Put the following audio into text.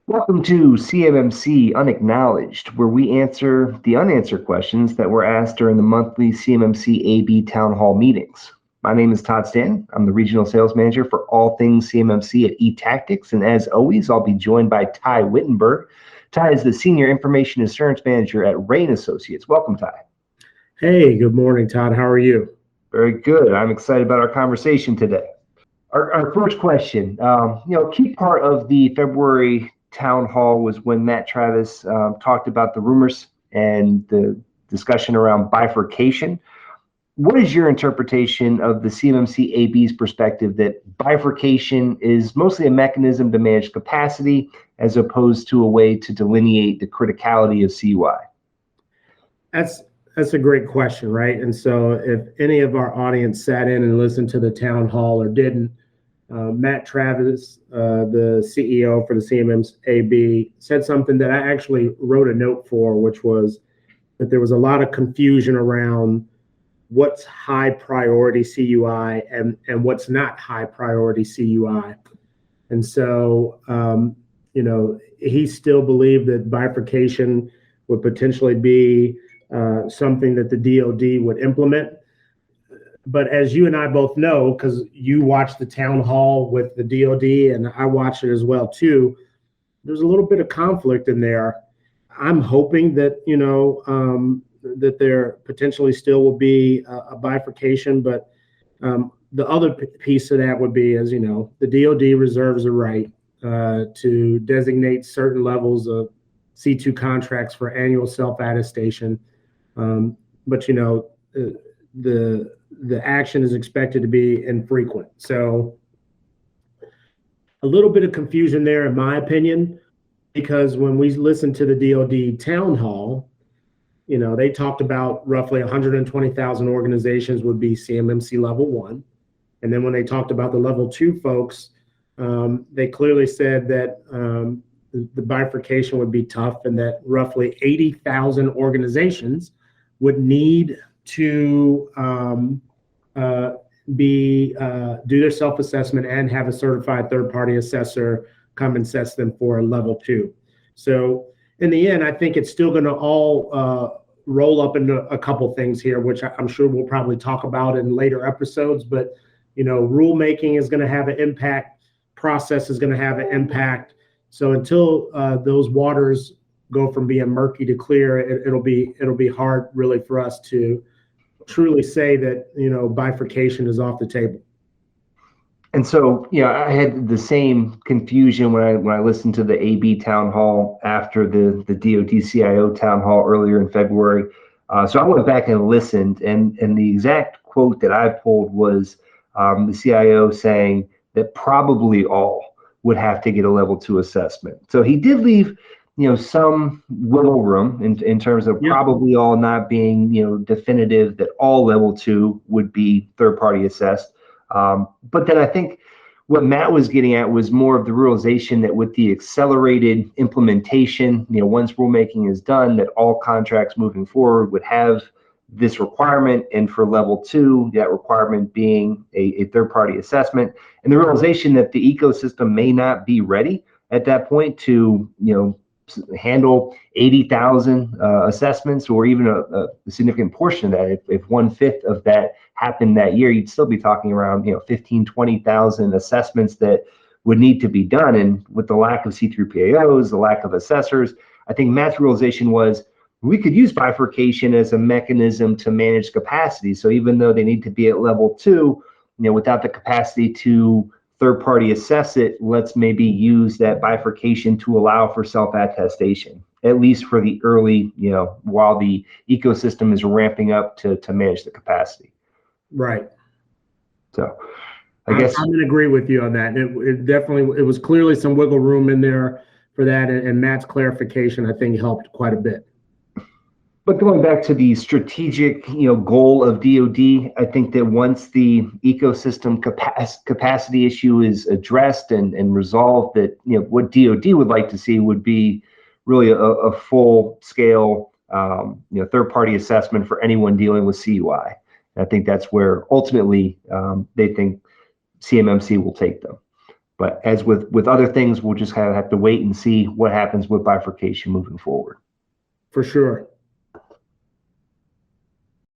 Welcome to CMMC Unacknowledged, where we answer the unanswered questions that were asked during the monthly CMMC-AB town hall meetings. My name is Todd Stanton. I'm the Regional Sales Manager for all things CMMC at Etactics, and as always, I'll be joined by Ty Wittenberg. Ty is the Senior Information Assurance Manager at Rain Associates. Welcome, Ty. Hey, good morning, Todd. How are you? Very good. I'm excited about our conversation today. Our first question, key part of the February town hall was when Matt Travis talked about the rumors and the discussion around bifurcation. What is your interpretation of the CMMC-AB's perspective that bifurcation is mostly a mechanism to manage capacity as opposed to a way to delineate the criticality of CUI? That's a great question, right? And so if any of our audience sat in and listened to the town hall or didn't, Matt Travis, the CEO for the CMMC-AB, said something that I actually wrote a note for, which was that there was a lot of confusion around what's high priority CUI and what's not high priority CUI. And so, he still believed that bifurcation would potentially be something that the DoD would implement. But as you and I both know, because you watched the town hall with the DoD and I watched it as well too, there's a little bit of conflict in there. I'm hoping that, that there potentially still will be a bifurcation, but the other piece of that would be, as you know, the DoD reserves a right to designate certain levels of C2 contracts for annual self-attestation. But the action is expected to be infrequent. So a little bit of confusion there, in my opinion, because when we listened to the DoD town hall, they talked about roughly 120,000 organizations would be CMMC level 1. And then when they talked about the level 2 folks, they clearly said that the bifurcation would be tough and that roughly 80,000 organizations would need to do their self-assessment and have a certified third-party assessor come and assess them for a level 2. So in the end, I think it's still going to all roll up into a couple things here, which I'm sure we'll probably talk about in later episodes. But rulemaking is going to have an impact. Process is going to have an impact. So until those waters go from being murky to clear, it'll be hard really for us to truly say that bifurcation is off the table. And so I had the same confusion when I listened to the AB town hall after the DoD CIO town hall earlier in February. So I went back and listened, and the exact quote that I pulled was the CIO saying that probably all would have to get a level 2 assessment. So he did leave some wiggle room in terms of probably all not being, definitive that all level 2 would be third-party assessed. But then I think what Matt was getting at was more of the realization that with the accelerated implementation, once rulemaking is done, that all contracts moving forward would have this requirement. And for level 2, that requirement being a third-party assessment, and the realization that the ecosystem may not be ready at that point to, handle 80,000 assessments, or even a significant portion of that. If 1/5 of that happened that year, you'd still be talking around 15, 20,000 assessments that would need to be done. And with the lack of C3PAOs, the lack of assessors, I think Matt's realization was we could use bifurcation as a mechanism to manage capacity. So even though they need to be at level 2, without the capacity to third-party assess it, let's maybe use that bifurcation to allow for self-attestation, at least for the early, while the ecosystem is ramping up to manage the capacity. Right. So I guess I'm going to agree with you on that. It was clearly some wiggle room in there for that, and Matt's clarification, I think, helped quite a bit. But going back to the strategic, goal of DoD, I think that once the ecosystem capacity issue is addressed and resolved, that what DoD would like to see would be really a full scale, third-party assessment for anyone dealing with CUI. And I think that's where ultimately they think CMMC will take them. But as with other things, we'll just kind of have to wait and see what happens with bifurcation moving forward. For sure.